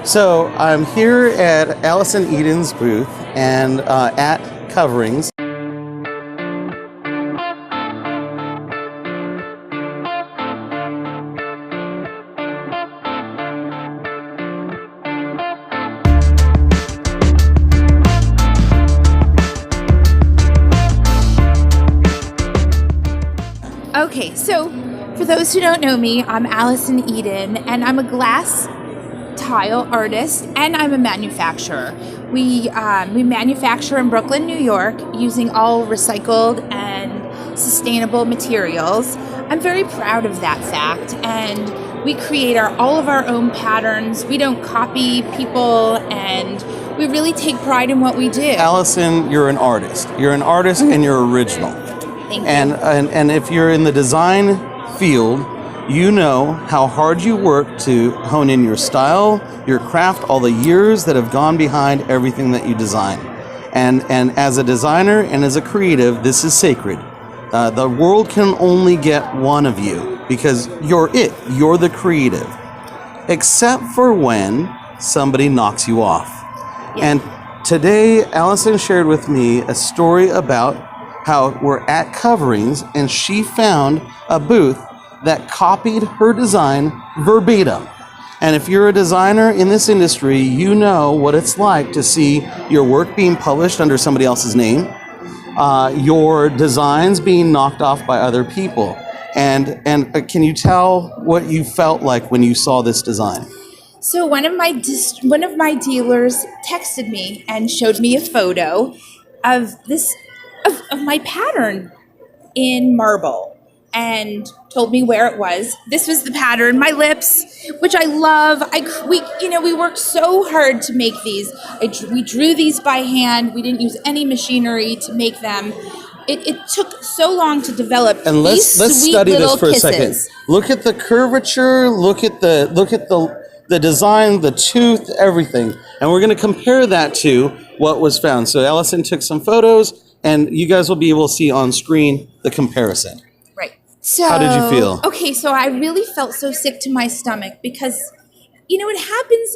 So I'm here at Allison Eden's booth and at Coverings. Okay, so for those who don't know me, I'm Allison Eden, and I'm a glass tile artist, and I'm a manufacturer. We manufacture in Brooklyn, New York, using all recycled and sustainable materials. I'm very proud of that fact, and we create all of our own patterns. We don't copy people, and we really take pride in what we do. Allison, you're an artist. You're an artist and you're original. Thank you. And if you're in the design field, you know how hard you work to hone in your style, your craft, all the years that have gone behind everything that you design. And as a designer and as a creative, this is sacred. The world can only get one of you because you're it. You're the creative. Except for when somebody knocks you off. Yeah. And today, Allison shared with me a story about how we're at Coverings and she found a booth that copied her design verbatim. And if you're a designer in this industry, you know what it's like to see your work being published under somebody else's name, your designs being knocked off by other people. And can you tell what you felt like when you saw this design? So one of my dealers texted me and showed me a photo of my pattern in marble, and told me where it was. This was the pattern, my lips, which I love. We worked so hard to make these. We drew these by hand. We didn't use any machinery to make them. It took so long to develop. And let's study this for a second. Look at the curvature. Look at the design, the tooth, everything, and we're going to compare that to what was found. So Allison took some photos, and you guys will be able to see on screen the comparison. So, how did you feel? Okay, so I really felt so sick to my stomach because, it happens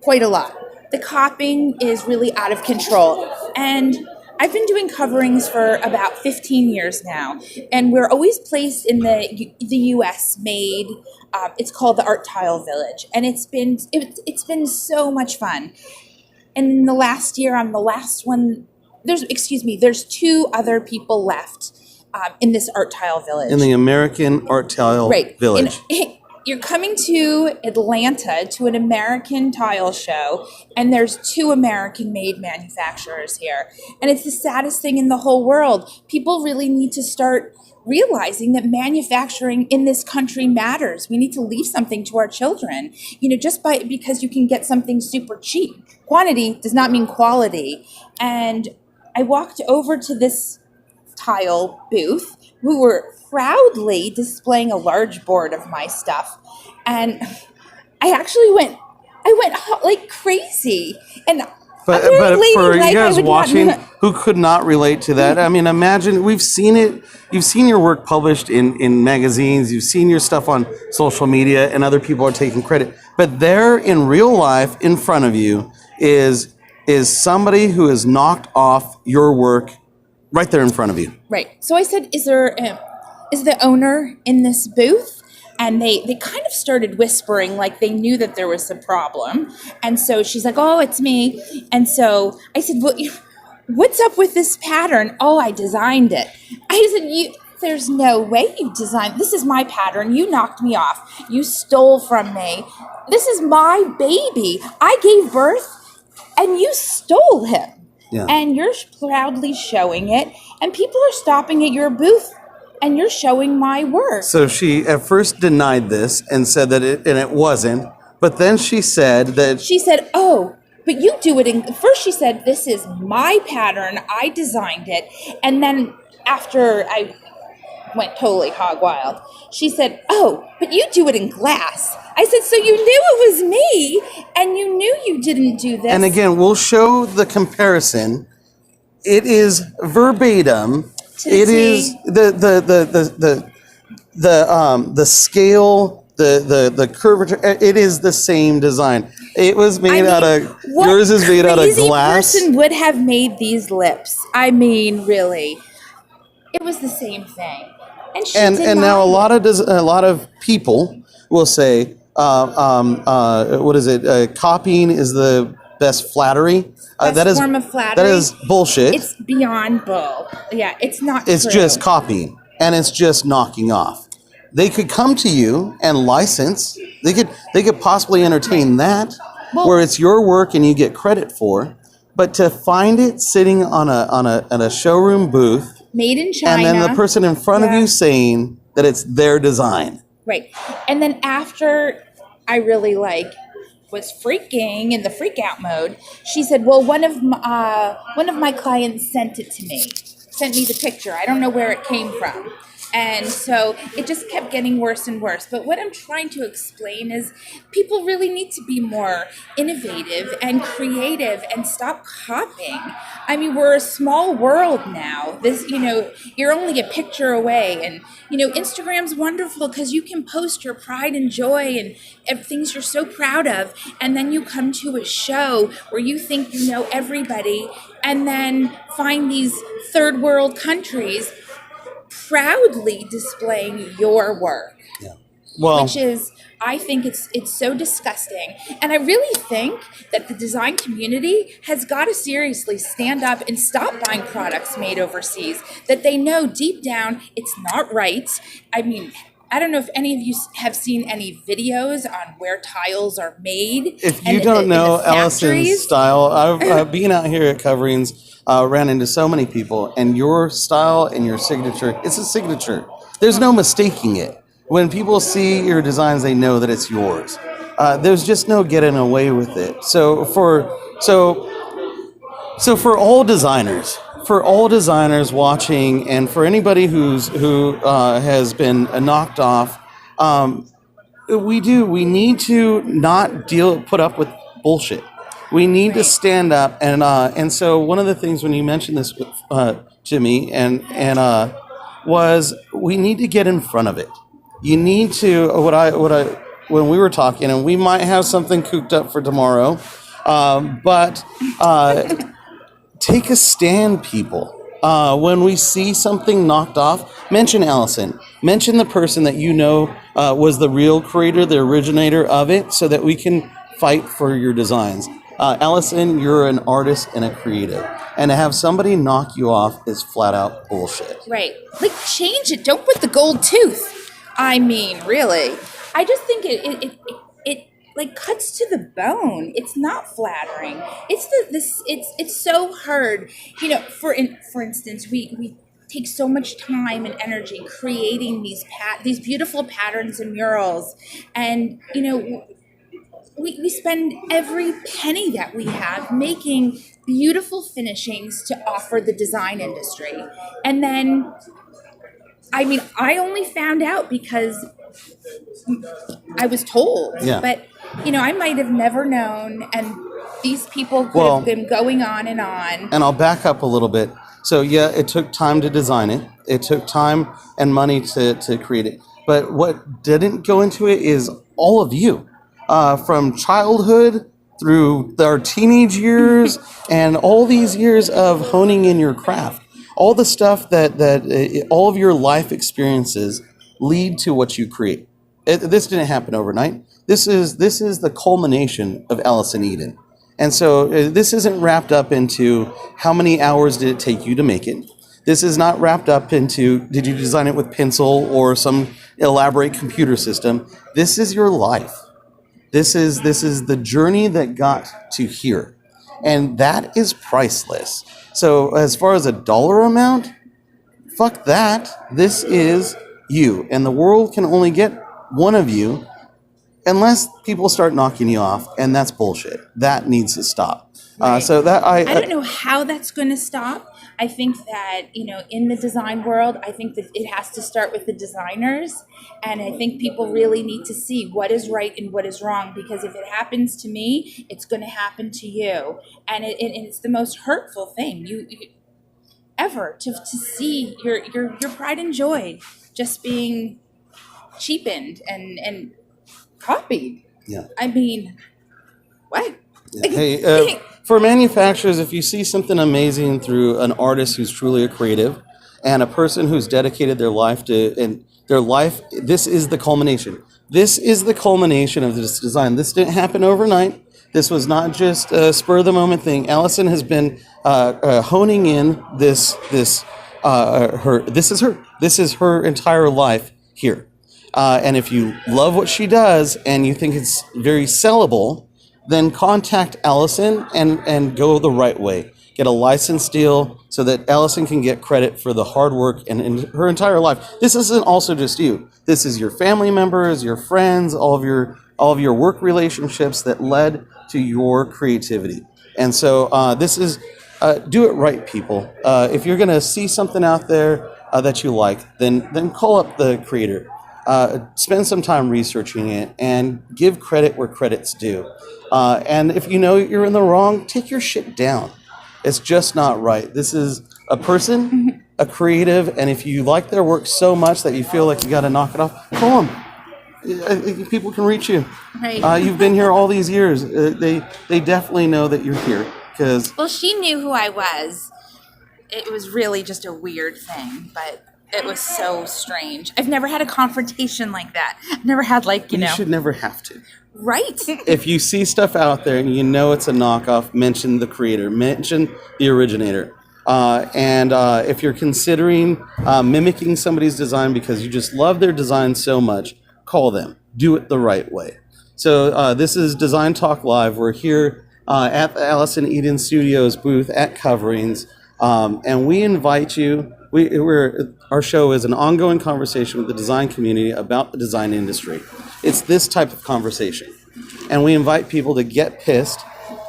quite a lot. The copying is really out of control. And I've been doing coverings for about 15 years now. And we're always placed in the U.S. made, it's called the Art Tile Village. And it's been so much fun. And in the last year, I'm the last one. There's two other people left. In this art tile village. In the American Art Tile Village. You're coming to Atlanta to an American tile show, and there's two American-made manufacturers here. And it's the saddest thing in the whole world. People really need to start realizing that manufacturing in this country matters. We need to leave something to our children. Because you can get something super cheap. Quantity does not mean quality. And I walked over to this tile booth, who were proudly displaying a large board of my stuff, and I actually went like crazy. And but for you guys watching who could not relate to that, I mean, imagine, we've seen it. You've seen your work published in magazines. You've seen your stuff on social media, and other people are taking credit. But there, in real life, in front of you, is somebody who has knocked off your work. Right there in front of you. Right. So I said, is the owner in this booth? And they kind of started whispering like they knew that there was a problem. And so she's like, oh, it's me. And so I said, well, what's up with this pattern? Oh, I designed it. I said, there's no way you designed. This is my pattern. You knocked me off. You stole from me. This is my baby. I gave birth and you stole him. Yeah. And you're proudly showing it, and people are stopping at your booth, and you're showing my work. So she at first denied this and said that it wasn't, but then she said, oh, but you do it first she said, this is my pattern, I designed it, and then after I went totally hog wild, she said, oh, but you do it in glass. I said, so you knew it was me, and you knew you didn't do this. And again, we'll show the comparison. It is verbatim. It is the scale, the curvature. It is the same design. It was made out of. What Yours is made out of glass. crazy person would have made these lips? I mean, really, it was the same thing. And she And denied now it. a lot of people will say, what is it? Copying is the best flattery. Best form of flattery. That is bullshit. It's beyond bull. Yeah, it's not It's true. just copying, and it's just knocking off. They could come to you and license. They could possibly entertain that, Well- where it's your work and you get credit for. But to find it sitting on a showroom booth, Made in China. and then the person in front of Yeah. you saying that it's their design. Right. And then after I really was freaking in the freak out mode, she said, well, one of my clients sent me the picture. I don't know where it came from. And so it just kept getting worse and worse. But what I'm trying to explain is people really need to be more innovative and creative and stop copying. I mean, we're a small world now. You're only a picture away. And, Instagram's wonderful because you can post your pride and joy and things you're so proud of. And then you come to a show where you think you know everybody and then find these third world countries proudly displaying your work, Well, which is, I think it's so disgusting. And I really think that the design community has got to seriously stand up and stop buying products made overseas that they know deep down it's not right. I mean, I don't know if any of you have seen any videos on where tiles are made. if you don't know Allison's style, I've been out here at coverings, ran into so many people, and your style and your signature, it's a signature. There's no mistaking it. When people see your designs, they know that it's yours. There's just no getting away with it. So for all designers watching, and for anybody who has been knocked off, we need to not put up with bullshit. We need to stand up, and so one of the things when you mentioned this to me was we need to get in front of it. You need to when we were talking, and we might have something cooked up for tomorrow, but take a stand, people. When we see something knocked off, mention Allison. Mention the person that was the real creator, the originator of it, so that we can fight for your designs. Allison, you're an artist and a creative. And to have somebody knock you off is flat out bullshit. Right. Change it. Don't put the gold tooth. I mean, really. I just think it cuts to the bone. It's not flattering. It's so hard. For instance, we take so much time and energy creating these beautiful patterns and murals, and we spend every penny that we have making beautiful finishings to offer the design industry. And then, I mean, I only found out because I was told. Yeah. But, I might have never known, and these people could have been going on. And I'll back up a little bit. So, yeah, it took time to design it. It took time and money to create it. But what didn't go into it is all of you. From childhood through our teenage years and all these years of honing in your craft. All the stuff that all of your life experiences lead to what you create. This didn't happen overnight. This is the culmination of Allison Eden. And so this isn't wrapped up into how many hours did it take you to make it. This is not wrapped up into did you design it with pencil or some elaborate computer system. This is your life. This is the journey that got to here. And that is priceless. So as far as a dollar amount, fuck that. This is you. And the world can only get one of you unless people start knocking you off. And that's bullshit. That needs to stop. Right. I don't know how that's going to stop. I think that, in the design world, I think that it has to start with the designers. And I think people really need to see what is right and what is wrong. Because if it happens to me, it's going to happen to you. And it's the most hurtful thing you ever to see your pride and joy just being cheapened and copied. Yeah. I mean, what? Yeah. Hey, for manufacturers, if you see something amazing through an artist who's truly a creative and a person who's dedicated their life to, and their life, this is the culmination. This is the culmination of this design. This didn't happen overnight. This was not just a spur of the moment thing. Allison has been honing in this is her entire life here. And if you love what she does and you think it's very sellable, then contact Allison and go the right way. Get a license deal so that Allison can get credit for the hard work and her entire life. This isn't also just you. This is your family members, your friends, all of your work relationships that led to your creativity. And so this is do it right, people. If you're going to see something out there that you like, then call up the creator. Spend some time researching it and give credit where credit's due. And if you know you're in the wrong, take your shit down. It's just not right. This is a person, a creative, and if you like their work so much that you feel like you got to knock it off, call them. People can reach you. Right. You've been here all these years. They definitely know that you're here. Well, she knew who I was. It was really just a weird thing, but it was so strange. I've never had a confrontation like that. I've never had you should never have to. Right. If you see stuff out there and you know it's a knockoff, mention the creator, mention the originator. And if you're considering mimicking somebody's design because you just love their design so much, call them. Do it the right way. So this is Design Talk Live. We're here at the Allison Eden Studios booth at Coverings. And we invite you. Our show is an ongoing conversation with the design community about the design industry. It's this type of conversation. And we invite people to get pissed,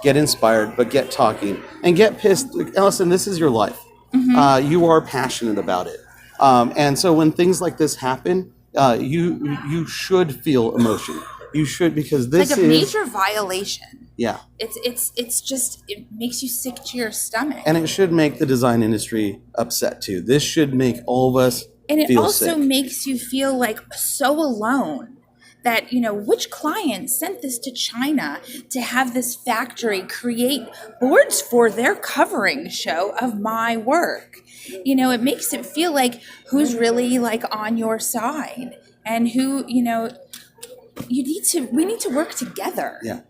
get inspired, but get talking. And get pissed. Allison, this is your life. Mm-hmm. You are passionate about it. And so when things like this happen, you should feel emotion. You should, because this is like a major violation. Yeah. It's just, it makes you sick to your stomach. And it should make the design industry upset too. This should make all of us and it feel also sick. Makes you feel like so alone that, which client sent this to China to have this factory create boards for their covering show of my work. It makes it feel like who's really on your side and who, we need to work together. Yeah.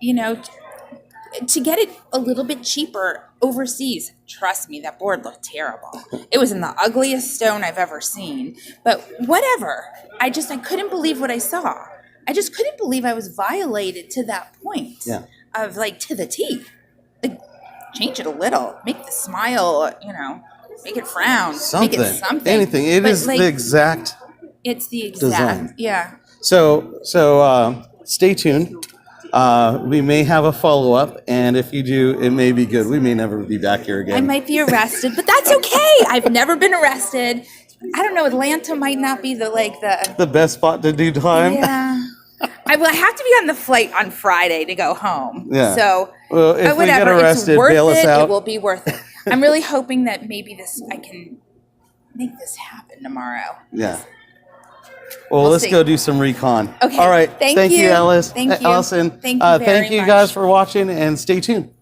To get it a little bit cheaper overseas. Trust me, that board looked terrible. It was in the ugliest stone I've ever seen. But whatever. I couldn't believe what I saw. I just couldn't believe I was violated to that point. Yeah. Of to the T. Change it a little. Make the smile, make it frown. Something. Make it something. Anything. It's the exact design. Yeah. So stay tuned. We may have a follow-up, and if you do, it may be good. We may never be back here again. I might be arrested, but that's okay. I've never been arrested. I don't know. Atlanta might not be the best spot to do time. Yeah. I have to be on the flight on Friday to go home. Yeah. So well, if we get arrested, bail us out. It will be worth it. I'm really hoping that maybe I can make this happen tomorrow. Yeah. Well, let's go do some recon. Okay. All right. Thank you, Alice. Thank you, Allison. Thank you very thank you much. guys for watching, and stay tuned.